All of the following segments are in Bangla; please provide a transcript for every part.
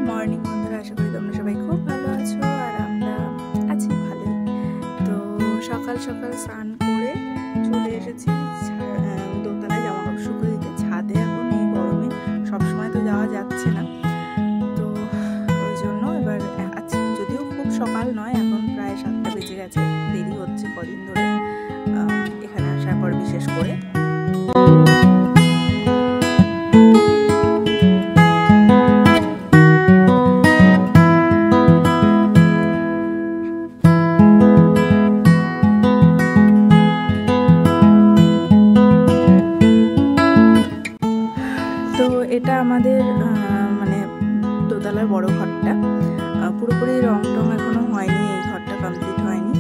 মর্নিং বন্ধুরা, আশা করি তোমরা সবাই খুব ভালো আছো আর আমরা আছি ভালোই। তো সকাল সকাল স্নান করে চলে এসেছি দোতলায় জামা কাপড় শুকিয়ে দিতে। ছাদে এখন এই গরমে সবসময় তো যাওয়া যাচ্ছে না, তো ওই জন্য এবার আজকে যদিও খুব সকাল নয়, এখন প্রায় 7টা বেজে গেছে, দেরি হচ্ছে কদিন ধরে এখানে আসার পর বিশেষ করে। তো এটা আমাদের মানে দোতলার বড় ঘরটা, পুরোপুরি রং টং এখনো হয়নি, এই ঘরটা কমপ্লিট হয়নি।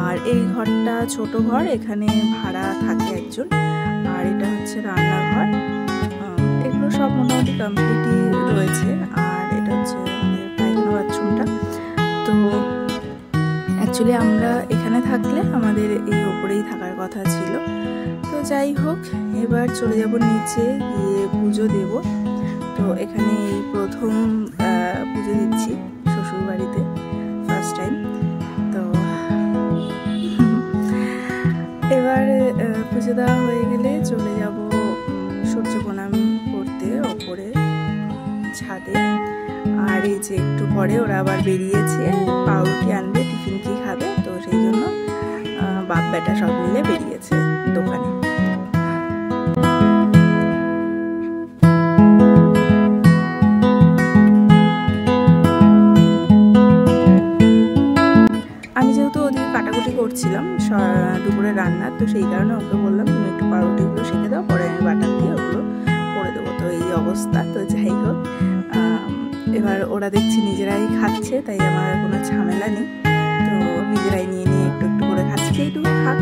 আর এই ঘরটা ছোট ঘর, এখানে ভাড়া থাকে একজন। আর এটা হচ্ছে রান্নাঘর, এগুলো সব মোটামুটি কমপ্লিটই রয়েছে। আর এটা হচ্ছে আমাদের পায়খানা বাথরুমটা। তো অ্যাকচুয়ালি আমরা এখানে থাকলে আমাদের এই ওপরেই থাকার কথা ছিল। তো যাই হোক, এবার চলে যাব নিচে, গিয়ে পুজো দেব। তো এখানে এই প্রথম পুজো দিচ্ছি শ্বশুর বাড়িতে, ফার্স্ট টাইম। তো এবার পুজো দেওয়া হয়ে গেলে চলে যাব সূর্য প্রণাম করতে ওপরে ছাদে। আর এই যে একটু পরে ওরা আবার বেরিয়েছে, পাউরুটি আনবে, টিফিন কি খাবে, তো সেই জন্য বাপ বেটা সব মিলে বেরিয়েছে দোকানে। আমি যেহেতু ওদিকে কাটাকুটি করছিলাম দুপুরে রান্নার, তো সেই কারণে ওকে বললাম তুমি একটু পাউরুটিগুলো শেখে দাও, পরে আমি বাটার দিয়ে ওগুলো করে দেবো। তো এই অবস্থা। তো যাই হোক, এবার ওরা দেখছি নিজেরাই খাচ্ছে, তাই আমার কোনো ঝামেলা নেই। তো নিজেরাই নিয়ে নিয়ে একটু একটু করে খাচ্ছে, এইটুকু খাক,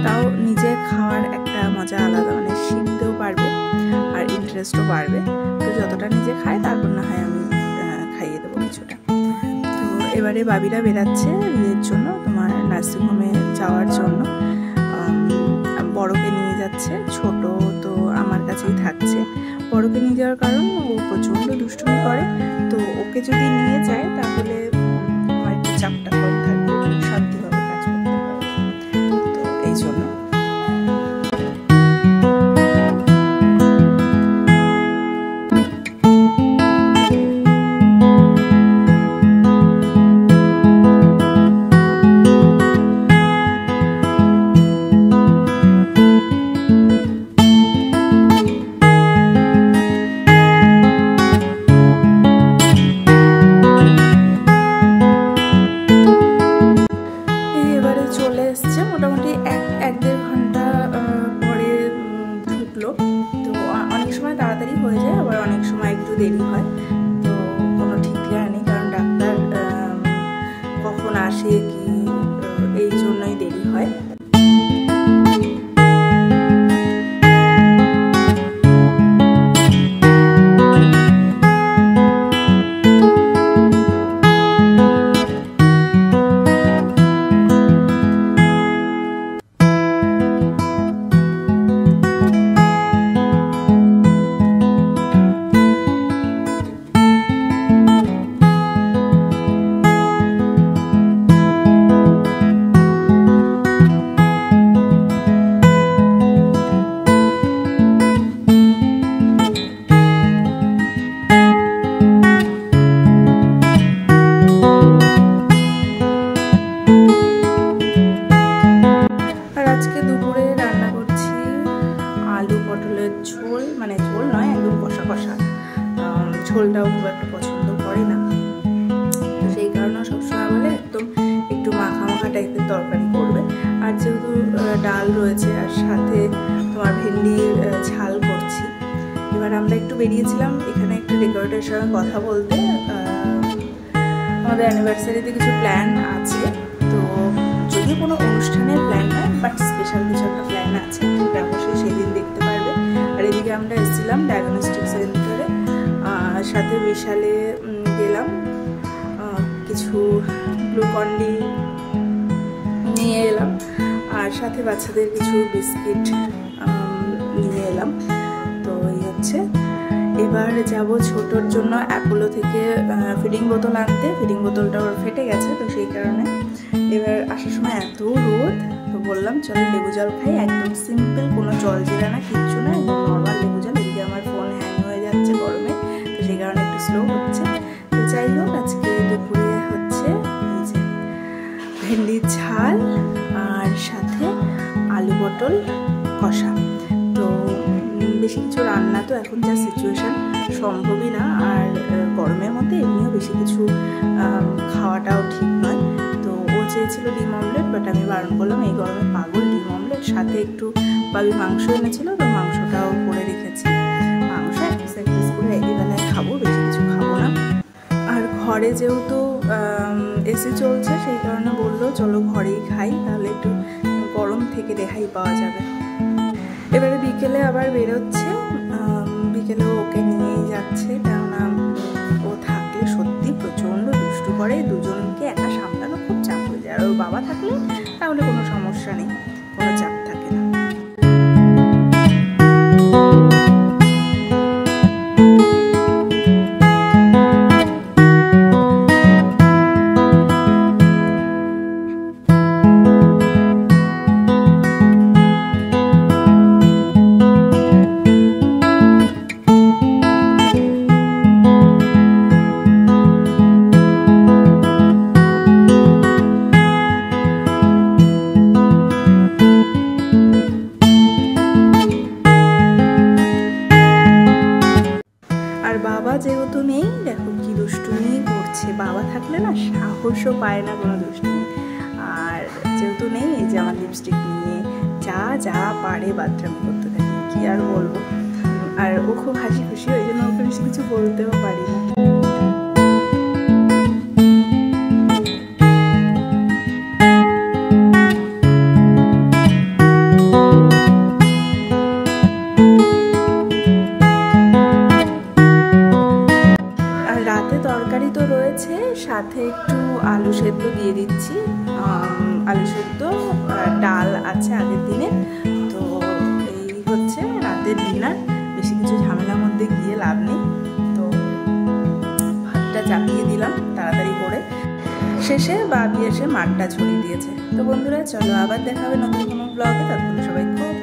তাও নিজে খাওয়ার একটা মজা আলাদা, মানে শিখতেও পারবে আর ইন্টারেস্টও বাড়বে। তো যতটা নিজে খায় তারপর না হয় আমি খাইয়ে দেবো কিছুটা। তো এবারে বাবিরা বেরাচ্ছে বিয়ের জন্য, তোমার নার্সিংহোমে যাওয়ার জন্য। বড়কে নিয়ে যাচ্ছে, ছোট তো আমার কাছেই থাকছে। বড়কে নিয়ে যাওয়ার কারণ ও প্রচণ্ড দুষ্টুমি করে, তো ওকে যদি নিয়ে যায় তাহলে আমার একটু চাপটা কম থাকবে, শান্তিভাবে কাজ করতে পারবে। তো এই জন্য মোটামুটি 1-1.5 ঘন্টা পরে ঢুকলো। তো অনেক সময় তাড়াতাড়ি হয়ে যায়, আবার অনেক সময় একটু দেরি হয়। তো কোনো ঠিক ঠিকানা নেই, কারণ ডাক্তার কখন আসে কি, এই জন্যই দেরি হয়। ঝোল, মানে ঝোল নয়, একদম কষা কষা। ঝোলটাও খুব একটা পছন্দ করে না, তো সেই কারণে সবসময় বলে একদম একটু মাখা মাখা টাইপের তরকারি করবে। আর যেহেতু ডাল রয়েছে, আর সাথে তোমার ভেন্ডির ঝাল করছি। এবার আমরা একটু বেরিয়েছিলাম এখানে একটা ডেকোরেটরের সঙ্গে কথা বলতে। আমাদের অ্যানিভার্সারিতে কিছু প্ল্যান আছে, তো যদিও কোনো অনুষ্ঠানের প্ল্যান নয়, বাট স্পেশাল কিছু একটা প্ল্যান আছে, সেটা অবশ্যই সেদিন দেখতে পারবে। আর এদিকে আমরা এসেছিলাম ডায়াগনস্টিক সেন্টারে, সাথে বিশালে গেলাম, কিছু গ্লুকন্ডি নিয়ে এলাম, আর সাথে বাচ্চাদের কিছু বিস্কিট নিয়ে এলাম। তো এই হচ্ছে, এবার যাব ছোটোর জন্য অ্যাপোলো থেকে ফিডিং বোতল আনতে। ফিডিং বোতলটা ওর ফেটে গেছে, তো সেই কারণে এবার আসার সময় এত রোদ, তো বললাম চলো লেবু জল খাই। একদম সিম্পল, কোনো জল জিরা না, কিচ্ছু না, একদম নর্মাল লেবু জল। এদিকে আমার ফোন হ্যাং হয়ে যাচ্ছে গরমে, তো সেই কারণে একটু স্লো হচ্ছে। তো যাই হোক, আজকে দুপুরে হচ্ছে ভেন্ডির ঝাল আর সাথে আলু পটল কষা। তো বেশি কিছু রান্না তো এখন যা সিচুয়েশান সম্ভবই না, আর গরমের মধ্যে এমনিও বেশি কিছু খাওয়াটাও ঠিক নয়। তো ও চেয়েছিল ডিম অমলেট, বাট আমি বারণ করলাম, এই গরমে পাগল ডিম অমলেট। সাথে একটু বাবি মাংস এনেছিল, তো মাংসটাও করে রেখেছি। মাংস এক পিস করে একই বেলায় খাবো, বেশি কিছু খাবো না। আর ঘরে যেহেতু এসি চলছে, সেই কারণে বললো চলো ঘরেই খাই, তাহলে একটু গরম থেকে রেহাই পাওয়া যাবে। এবারে বিকেলে আবার বেরোচ্ছে, বিকেলেও ওকে নিয়েই যাচ্ছে, কেননা ও থাকলে সত্যি প্রচণ্ড দুষ্টু করে। দুজনকে একা সামলানো খুব চাপ হয়ে যায়, আর ওর বাবা থাকলে তাহলে কোনো সমস্যা নেই, কোনো চাপ থাকে না। বাবা যেহেতু নেই, দেখো কি দুষ্টুমি করছে। বাবা থাকলে না সাহসও পায় না কোনো দুষ্টুমি, আর যেহেতু নেই, এই যে আমার লিপস্টিক নিয়ে যা যা পারে বাথরুমে করতে থাকে, কি আর বলবো। আর ও খুব হাসি খুশি, ওই জন্য ওকে বেশি কিছু বলতেও পারি না। তরকারি তো রয়েছে, সাথে একটু আলু সেদ্ধ দিয়ে দিচ্ছি। আলু সেদ্ধ, ডাল আছে আগের দিনে। তো এই হচ্ছে রাতের ডিনার। বেশি কিছু ঝামেলার মধ্যে গিয়ে লাভ নেই, তো ভাতটা চাপিয়ে দিলাম তাড়াতাড়ি করে। শেষে বাবি এসে মাঠটা ছড়িয়ে দিয়েছে। তো বন্ধুরা চলো আবার দেখা হবে নতুন কোনো ব্লগে, ততক্ষণ সবাই খুব